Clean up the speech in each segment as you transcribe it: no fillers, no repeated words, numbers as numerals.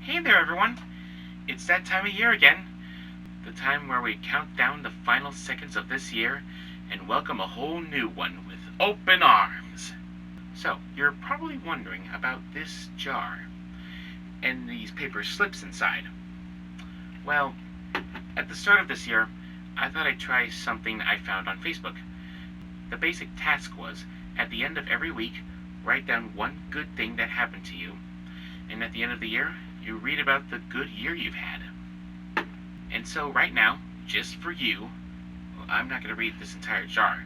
Hey there, everyone! It's that time of year again. The time where we count down the final seconds of this year and welcome a whole new one with open arms. So, you're probably wondering about this jar and these paper slips inside. Well, at the start of this year, I thought I'd try something I found on Facebook. The basic task was, at the end of every week, write down one good thing that happened to you, and at the end of the year, you read about the good year you've had. And so right now, just for you, I'm not going to read this entire jar.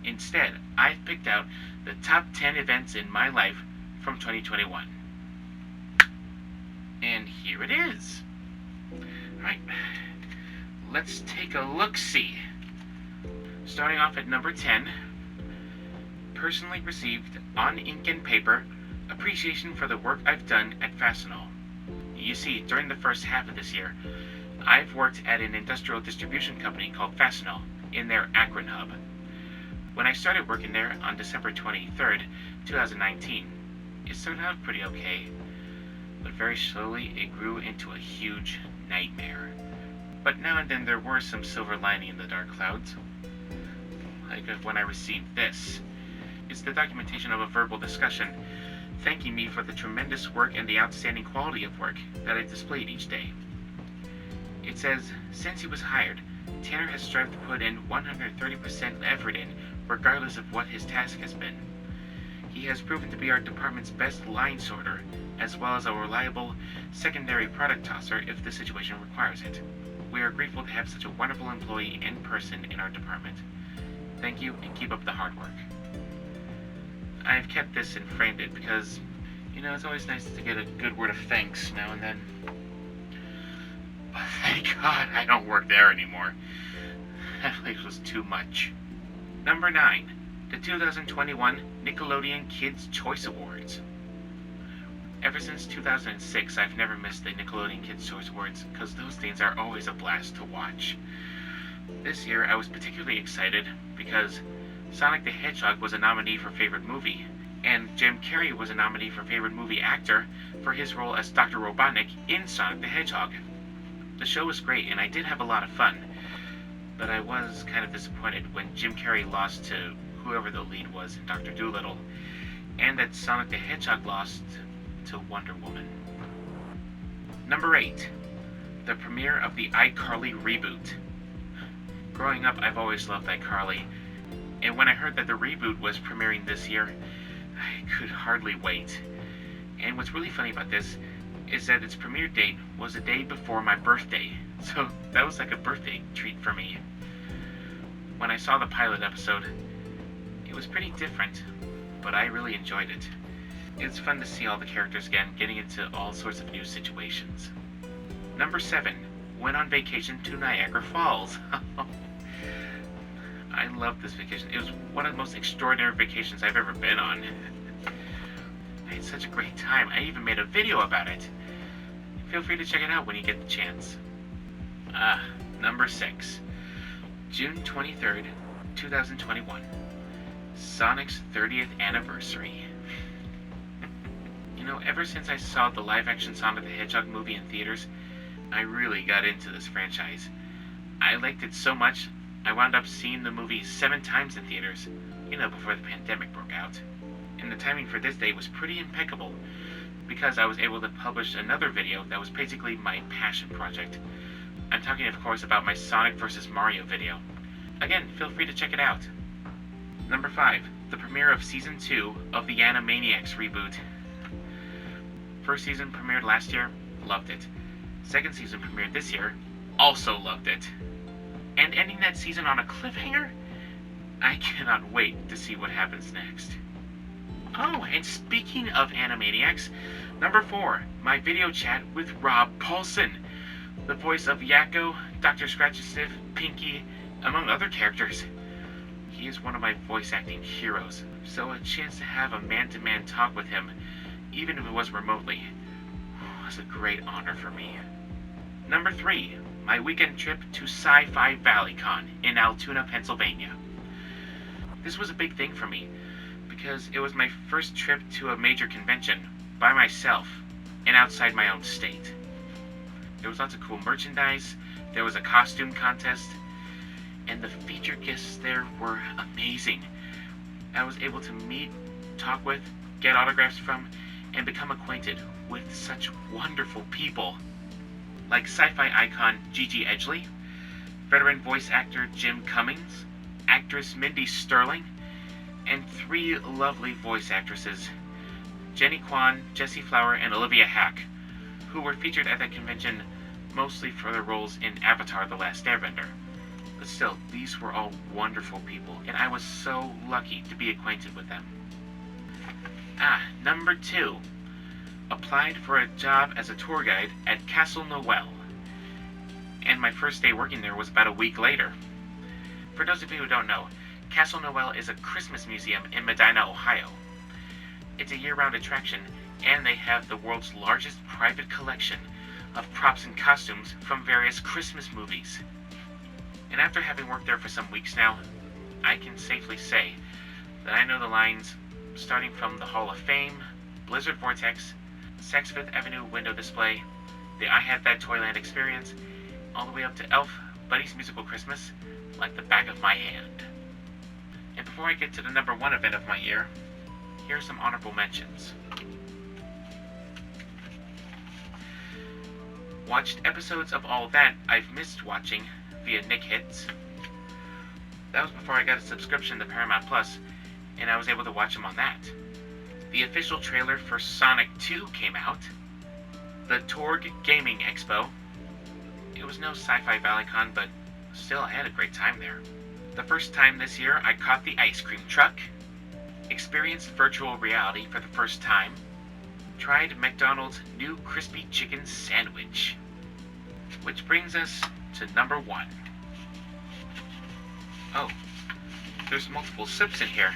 Instead, I've picked out the top 10 events in my life from 2021. And here it is. Alright, let's take a look-see. Starting off at number 10, personally received on ink and paper appreciation for the work I've done at Fastenal. You see, during the first half of this year, I've worked at an industrial distribution company called Fastenal in their Akron hub. When I started working there on December 23rd, 2019, it started out pretty okay, but very slowly it grew into a huge nightmare. But now and then there were some silver lining in the dark clouds, like when I received this. It's the documentation of a verbal discussion thanking me for the tremendous work and the outstanding quality of work that I displayed each day. It says, since he was hired, Tanner has strived to put in 130% effort in, regardless of what his task has been. He has proven to be our department's best line sorter, as well as a reliable secondary product tosser if the situation requires it. We are grateful to have such a wonderful employee in person in our department. Thank you, and keep up the hard work. I've kept this and framed it because, it's always nice to get a good word of thanks now and then. But thank God I don't work there anymore. That place was too much. Number 9. The 2021 Nickelodeon Kids' Choice Awards. Ever since 2006, I've never missed the Nickelodeon Kids' Choice Awards because those things are always a blast to watch. This year, I was particularly excited because Sonic the Hedgehog was a nominee for Favorite Movie, and Jim Carrey was a nominee for Favorite Movie Actor for his role as Dr. Robotnik in Sonic the Hedgehog. The show was great, and I did have a lot of fun, but I was kind of disappointed when Jim Carrey lost to whoever the lead was in Dr. Dolittle, and that Sonic the Hedgehog lost to Wonder Woman. Number 8. The premiere of the iCarly reboot. Growing up, I've always loved iCarly, and when I heard that the reboot was premiering this year, I could hardly wait. And what's really funny about this is that its premiere date was a day before my birthday, so that was like a birthday treat for me. When I saw the pilot episode, it was pretty different, but I really enjoyed it. It's fun to see all the characters again getting into all sorts of new situations. Number 7. Went on vacation to Niagara Falls. I loved this vacation. It was one of the most extraordinary vacations I've ever been on. I had such a great time. I even made a video about it. Feel free to check it out when you get the chance. Number 6. June 23rd, 2021. Sonic's 30th anniversary. Ever since I saw the live-action Sonic the Hedgehog movie in theaters, I really got into this franchise. I liked it so much, I wound up seeing the movie 7 times in theaters, before the pandemic broke out. And the timing for this day was pretty impeccable, because I was able to publish another video that was basically my passion project. I'm talking, of course, about my Sonic vs. Mario video. Again, feel free to check it out. Number 5. The premiere of Season 2 of the Animaniacs reboot. First season premiered last year, loved it. Second season premiered this year, also loved it. And ending that season on a cliffhanger? I cannot wait to see what happens next. Oh, and speaking of Animaniacs, number 4, my video chat with Rob Paulsen, the voice of Yakko, Dr. Scratch-a-Sniff, Pinky, among other characters. He is one of my voice acting heroes, so a chance to have a man-to-man talk with him, even if it was remotely, was a great honor for me. Number 3, my weekend trip to Sci-Fi ValleyCon in Altoona, Pennsylvania. This was a big thing for me, because it was my first trip to a major convention by myself and outside my own state. There was lots of cool merchandise, there was a costume contest, and the featured guests there were amazing. I was able to meet, talk with, get autographs from, and become acquainted with such wonderful people, like sci-fi icon Gigi Edgley, veteran voice actor Jim Cummings, actress Mindy Sterling, and 3 lovely voice actresses, Jenny Kwan, Jessie Flower, and Olivia Hack, who were featured at that convention mostly for their roles in Avatar: The Last Airbender. But still, these were all wonderful people, and I was so lucky to be acquainted with them. Number 2. Applied for a job as a tour guide at Castle Noel. And my first day working there was about a week later. For those of you who don't know, Castle Noel is a Christmas museum in Medina, Ohio. It's a year-round attraction, and they have the world's largest private collection of props and costumes from various Christmas movies. And after having worked there for some weeks now, I can safely say that I know the lines starting from the Hall of Fame, Blizzard Vortex, Saks Fifth Avenue window display, the I Had That Toyland experience, all the way up to Elf, Buddy's Musical Christmas, like the back of my hand. And before I get to the number 1 event of my year, here are some honorable mentions. Watched episodes of All That I've missed watching via Nick Hits. That was before I got a subscription to Paramount Plus, and I was able to watch them on that. The official trailer for Sonic 2 came out. The Torg Gaming Expo. It was no Sci-Fi ValleyCon, but still I had a great time there. The first time this year I caught the ice cream truck. Experienced virtual reality for the first time. Tried McDonald's new crispy chicken sandwich. Which brings us to number 1. Oh, there's multiple sips in here.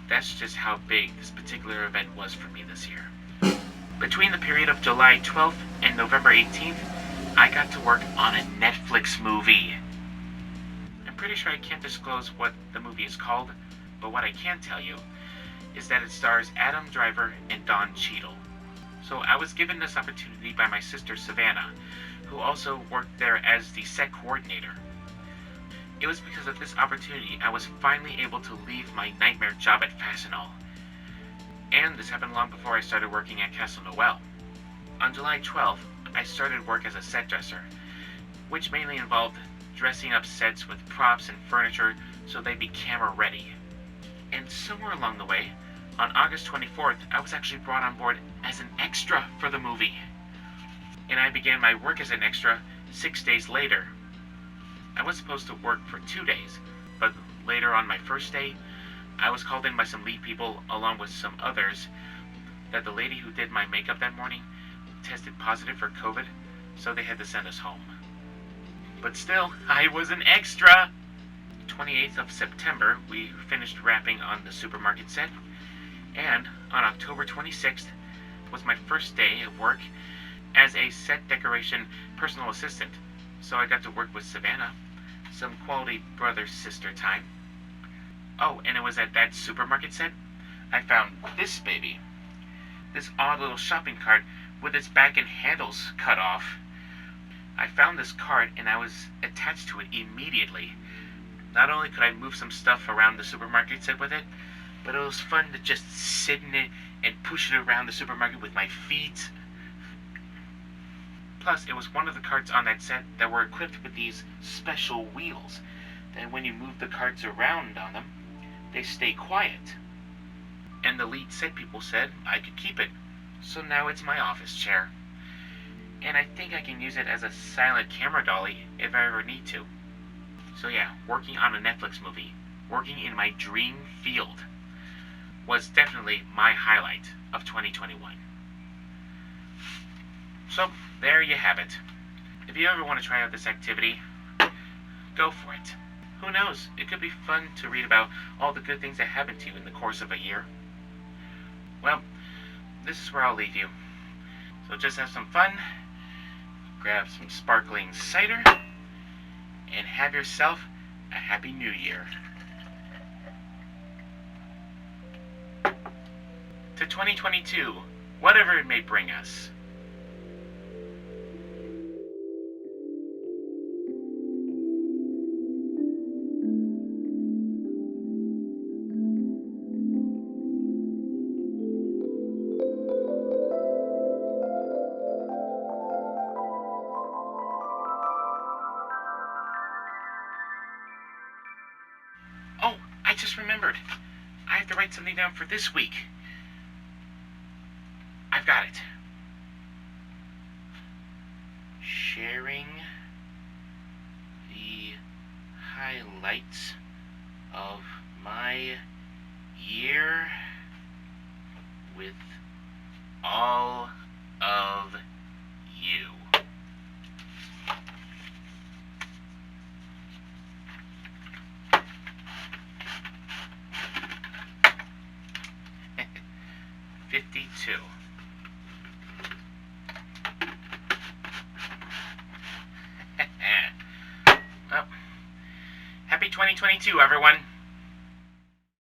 That's just how big this particular event was for me this year. Between the period of July 12th and November 18th, I got to work on a Netflix movie. I'm pretty sure I can't disclose what the movie is called, but what I can tell you is that it stars Adam Driver and Don Cheadle. So I was given this opportunity by my sister Savannah, who also worked there as the set coordinator. It was because of this opportunity I was finally able to leave my nightmare job at Fastenal. And this happened long before I started working at Castle Noel. On July 12th, I started work as a set dresser, which mainly involved dressing up sets with props and furniture so they'd be camera ready. And somewhere along the way, on August 24th, I was actually brought on board as an extra for the movie. And I began my work as an extra 6 days later. I was supposed to work for 2 days, but later on my first day, I was called in by some lead people along with some others that the lady who did my makeup that morning tested positive for COVID, so they had to send us home. But still, I was an extra! 28th of September, we finished wrapping on the supermarket set, and on October 26th was my first day of work as a set decoration personal assistant, so I got to work with Savannah, some quality brother-sister time. Oh, and it was at that supermarket set I found this baby. This odd little shopping cart with its back and handles cut off. I found this cart and I was attached to it immediately. Not only could I move some stuff around the supermarket set with it, but it was fun to just sit in it and push it around the supermarket with my feet. Plus, it was one of the carts on that set that were equipped with these special wheels that when you move the carts around on them, they stay quiet. And the lead set people said I could keep it, so now it's my office chair. And I think I can use it as a silent camera dolly if I ever need to. So yeah, working on a Netflix movie, working in my dream field, was definitely my highlight of 2021. So, there you have it. If you ever want to try out this activity, go for it. Who knows, it could be fun to read about all the good things that happened to you in the course of a year. Well, this is where I'll leave you. So just have some fun, grab some sparkling cider, and have yourself a happy new year. To 2022, whatever it may bring us. just remembered. I have to write something down for this week. I've got it. Sharing the highlights of my year with all of you. $52. Well, happy 2022, everyone.